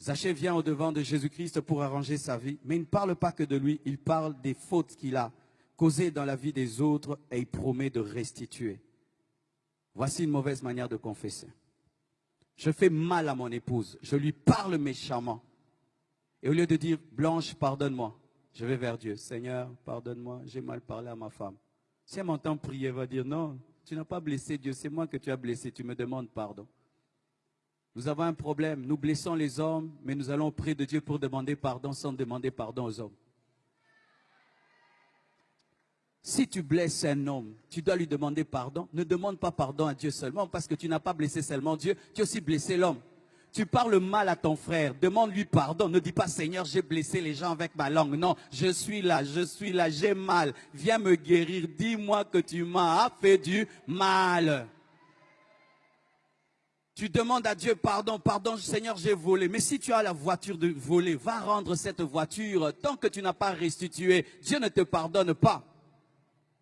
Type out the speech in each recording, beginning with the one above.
Zachée vient au-devant de Jésus-Christ pour arranger sa vie, mais il ne parle pas que de lui, il parle des fautes qu'il a causées dans la vie des autres et il promet de restituer. Voici une mauvaise manière de confesser. Je fais mal à mon épouse, je lui parle méchamment. Et au lieu de dire, Blanche, pardonne-moi, je vais vers Dieu. Seigneur, pardonne-moi, j'ai mal parlé à ma femme. Si elle m'entend prier, elle va dire, non, tu n'as pas blessé Dieu, c'est moi que tu as blessé, tu me demandes pardon. Nous avons un problème, nous blessons les hommes, mais nous allons auprès de Dieu pour demander pardon sans demander pardon aux hommes. Si tu blesses un homme, tu dois lui demander pardon. Ne demande pas pardon à Dieu seulement parce que tu n'as pas blessé seulement Dieu, tu as aussi blessé l'homme. Tu parles mal à ton frère, demande-lui pardon. Ne dis pas, Seigneur, j'ai blessé les gens avec ma langue. Non, je suis là, j'ai mal. Viens me guérir, dis-moi que tu m'as fait du mal. Tu demandes à Dieu pardon, pardon, Seigneur, j'ai volé. Mais si tu as la voiture de voler, va rendre cette voiture. Tant que tu n'as pas restitué, Dieu ne te pardonne pas.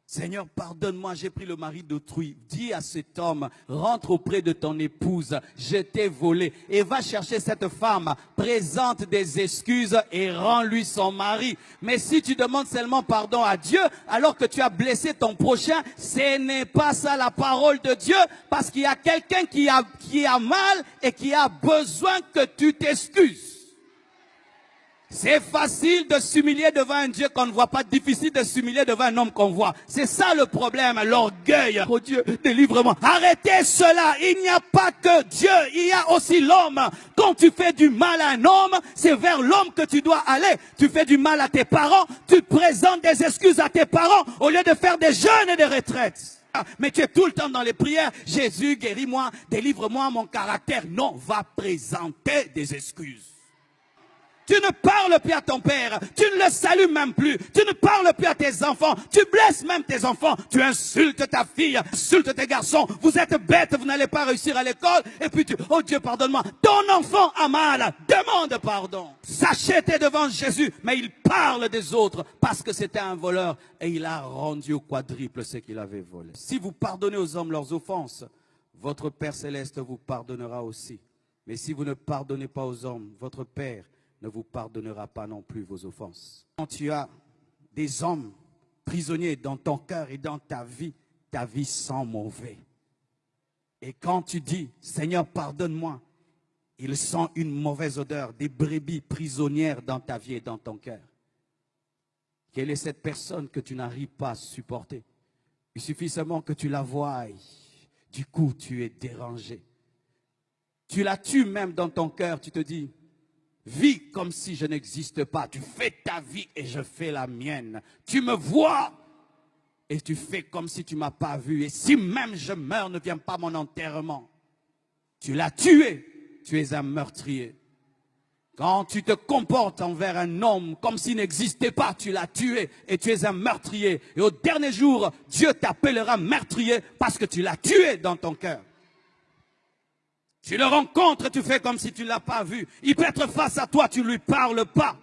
Seigneur, pardonne-moi, j'ai pris le mari d'autrui. Dis à cet homme, rentre auprès de ton épouse, je t'ai volé. Et va chercher cette femme, présente des excuses et rends-lui son mari. Mais si tu demandes seulement pardon à Dieu, alors que tu as blessé ton prochain, ce n'est pas ça la parole de Dieu, parce qu'il y a quelqu'un qui a mal et qui a besoin que tu t'excuses. C'est facile de s'humilier devant un Dieu qu'on ne voit pas, difficile de s'humilier devant un homme qu'on voit. C'est ça le problème, l'orgueil. Oh Dieu, délivre-moi. Arrêtez cela, il n'y a pas que Dieu, il y a aussi l'homme. Quand tu fais du mal à un homme, c'est vers l'homme que tu dois aller. Tu fais du mal à tes parents, tu présentes des excuses à tes parents au lieu de faire des jeûnes et des retraites. Mais tu es tout le temps dans les prières. Jésus, guéris-moi, délivre-moi mon caractère. Non, va présenter des excuses. Tu ne parles plus à ton père, tu ne le salues même plus, tu ne parles plus à tes enfants, tu blesses même tes enfants, tu insultes ta fille, insultes tes garçons, vous êtes bêtes, vous n'allez pas réussir à l'école, et puis oh Dieu pardonne-moi, ton enfant a mal, demande pardon. Zachée était devant Jésus, mais il parle des autres parce que c'était un voleur et il a rendu au quadruple ce qu'il avait volé. Si vous pardonnez aux hommes leurs offenses, votre Père Céleste vous pardonnera aussi. Mais si vous ne pardonnez pas aux hommes, votre Père ne vous pardonnera pas non plus vos offenses. Quand tu as des hommes prisonniers dans ton cœur et dans ta vie sent mauvais. Et quand tu dis, Seigneur, pardonne-moi, il sent une mauvaise odeur, des brebis prisonnières dans ta vie et dans ton cœur. Quelle est cette personne que tu n'arrives pas à supporter? Il suffit seulement que tu la voies. Du coup, tu es dérangé. Tu la tues même dans ton cœur, tu te dis, vis comme si je n'existe pas. Tu fais ta vie et je fais la mienne. Tu me vois et tu fais comme si tu ne m'as pas vu. Et si même je meurs, ne viens pas à mon enterrement. Tu l'as tué. Tu es un meurtrier. Quand tu te comportes envers un homme comme s'il n'existait pas, tu l'as tué et tu es un meurtrier. Et au dernier jour, Dieu t'appellera meurtrier parce que tu l'as tué dans ton cœur. Tu le rencontres, tu fais comme si tu ne l'as pas vu. Il peut être face à toi, tu ne lui parles pas.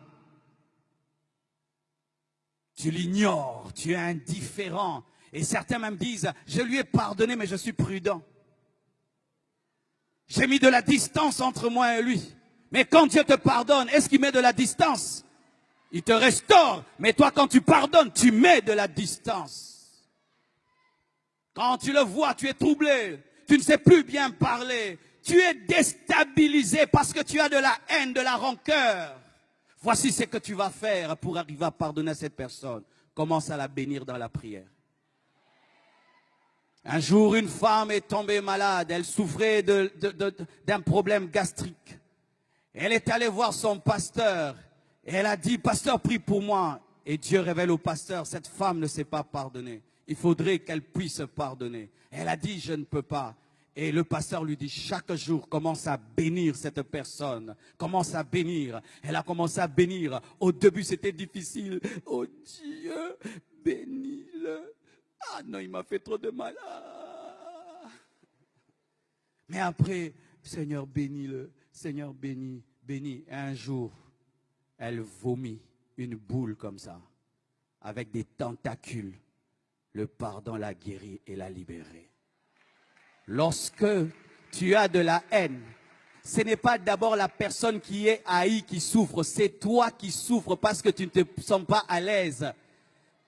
Tu l'ignores, tu es indifférent. Et certains même disent, je lui ai pardonné, mais je suis prudent. J'ai mis de la distance entre moi et lui. Mais quand Dieu te pardonne, est-ce qu'il met de la distance? Il te restaure. Mais toi, quand tu pardonnes, tu mets de la distance. Quand tu le vois, tu es troublé. Tu ne sais plus bien parler. Tu es déstabilisé parce que tu as de la haine, de la rancœur. Voici ce que tu vas faire pour arriver à pardonner à cette personne. Commence à la bénir dans la prière. Un jour, une femme est tombée malade. Elle souffrait d'un problème gastrique. Elle est allée voir son pasteur. Et elle a dit, pasteur, prie pour moi. Et Dieu révèle au pasteur, cette femme ne sait pas pardonner. Il faudrait qu'elle puisse pardonner. Elle a dit, je ne peux pas. Et le pasteur lui dit, chaque jour, commence à bénir cette personne. Commence à bénir. Elle a commencé à bénir. Au début, c'était difficile. Oh Dieu, bénis-le. Ah non, il m'a fait trop de mal. Ah. Mais après, Seigneur, bénis-le. Seigneur, bénis, bénis. Et un jour, elle vomit une boule comme ça, avec des tentacules. Le pardon l'a guérie et l'a libérée. Lorsque tu as de la haine, ce n'est pas d'abord la personne qui est haïe qui souffre, c'est toi qui souffres parce que tu ne te sens pas à l'aise.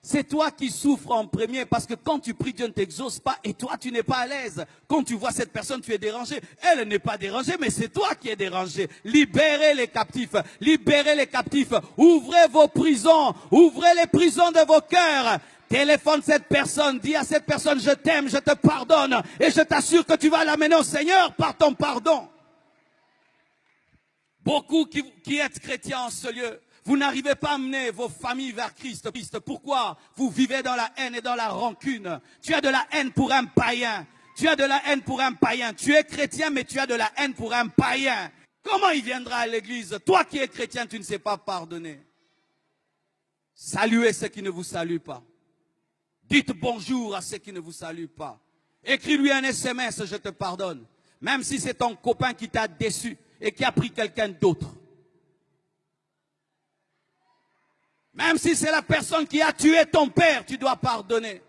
C'est toi qui souffres en premier parce que quand tu pries, Dieu ne t'exauce pas et toi, tu n'es pas à l'aise. Quand tu vois cette personne, tu es dérangé. Elle n'est pas dérangée, mais c'est toi qui es dérangé. Libérez les captifs. Libérez les captifs. Ouvrez vos prisons. Ouvrez les prisons de vos cœurs. Téléphone cette personne. Dis à cette personne, je t'aime, je te pardonne. Et je t'assure que tu vas l'amener au Seigneur par ton pardon. Beaucoup qui êtes chrétiens en ce lieu, vous n'arrivez pas à amener vos familles vers Christ. Pourquoi? Vous vivez dans la haine et dans la rancune. Tu as de la haine pour un païen. Tu as de la haine pour un païen. Tu es chrétien, mais tu as de la haine pour un païen. Comment il viendra à l'église? Toi qui es chrétien, tu ne sais pas pardonner. Saluez ceux qui ne vous saluent pas. Dites bonjour à ceux qui ne vous saluent pas. Écris-lui un SMS, je te pardonne. Même si c'est ton copain qui t'a déçu et qui a pris quelqu'un d'autre. Même si c'est la personne qui a tué ton père, tu dois pardonner.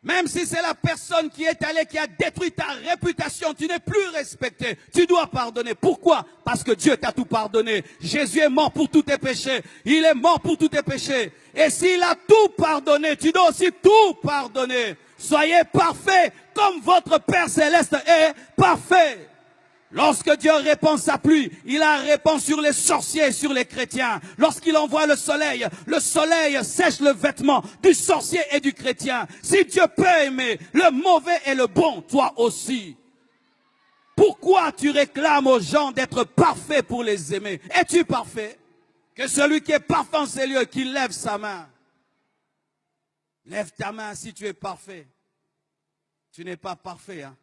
Même si c'est la personne qui est allée, qui a détruit ta réputation, tu n'es plus respecté, tu dois pardonner. Pourquoi? Parce que Dieu t'a tout pardonné. Jésus est mort pour tous tes péchés. Il est mort pour tous tes péchés. Et s'il a tout pardonné, tu dois aussi tout pardonner. Soyez parfaits comme votre Père Céleste est parfait. Lorsque Dieu répand sa pluie, il la répand sur les sorciers et sur les chrétiens. Lorsqu'il envoie le soleil sèche le vêtement du sorcier et du chrétien. Si Dieu peut aimer le mauvais et le bon, toi aussi. Pourquoi tu réclames aux gens d'être parfaits pour les aimer? Es-tu parfait? Que celui qui est parfait en ces lieux, qu'il lève sa main. Lève ta main si tu es parfait. Tu n'es pas parfait, hein?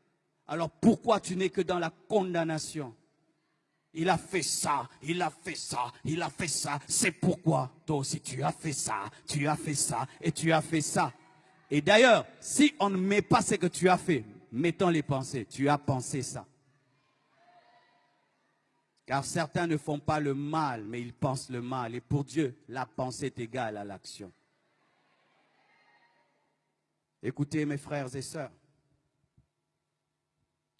Alors pourquoi tu n'es que dans la condamnation? Il a fait ça, il a fait ça, il a fait ça. C'est pourquoi toi aussi tu as fait ça, tu as fait ça et tu as fait ça. Et d'ailleurs, si on ne met pas ce que tu as fait, mettons les pensées. Tu as pensé ça. Car certains ne font pas le mal, mais ils pensent le mal. Et pour Dieu, la pensée est égale à l'action. Écoutez mes frères et sœurs.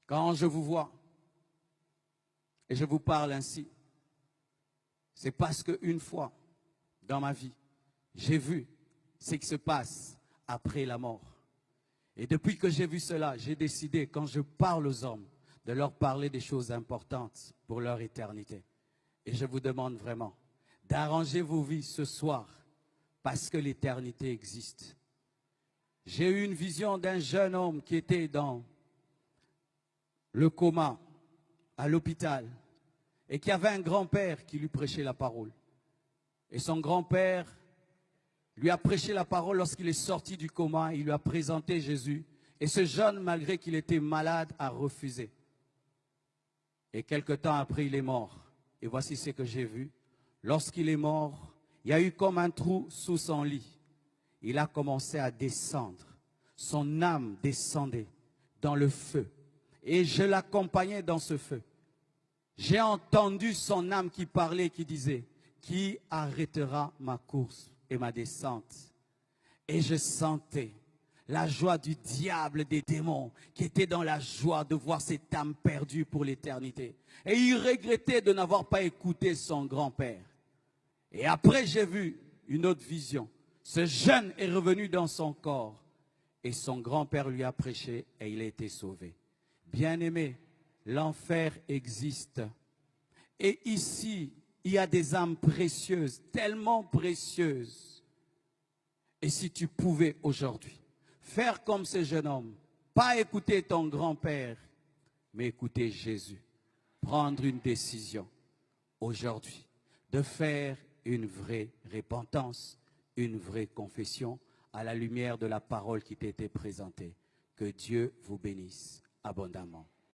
Quand je vous vois et je vous parle ainsi, c'est parce qu'une fois dans ma vie, j'ai vu ce qui se passe après la mort. Et depuis que j'ai vu cela, j'ai décidé, quand je parle aux hommes, de leur parler des choses importantes pour leur éternité. Et je vous demande vraiment d'arranger vos vies ce soir parce que l'éternité existe. J'ai eu une vision d'un jeune homme qui était dans le coma, à l'hôpital, et qui avait un grand-père qui lui prêchait la parole. Et son grand-père lui a prêché la parole lorsqu'il est sorti du coma, il lui a présenté Jésus. Et ce jeune, malgré qu'il était malade, a refusé. Et quelque temps après, il est mort. Et voici ce que j'ai vu. Lorsqu'il est mort, il y a eu comme un trou sous son lit. Il a commencé à descendre. Son âme descendait dans le feu. Et je l'accompagnais dans ce feu. J'ai entendu son âme qui parlait, qui disait, « Qui arrêtera ma course et ma descente ?» Et je sentais la joie du diable, des démons, qui était dans la joie de voir cette âme perdue pour l'éternité. Et il regrettait de n'avoir pas écouté son grand-père. Et après, j'ai vu une autre vision. Ce jeune est revenu dans son corps. Et son grand-père lui a prêché et il a été sauvé. Bien-aimé, l'enfer existe. Et ici, il y a des âmes précieuses, tellement précieuses. Et si tu pouvais aujourd'hui faire comme ce jeune homme, pas écouter ton grand-père, mais écouter Jésus, prendre une décision aujourd'hui de faire une vraie repentance, une vraie confession à la lumière de la parole qui t'était présentée. Que Dieu vous bénisse abondamment.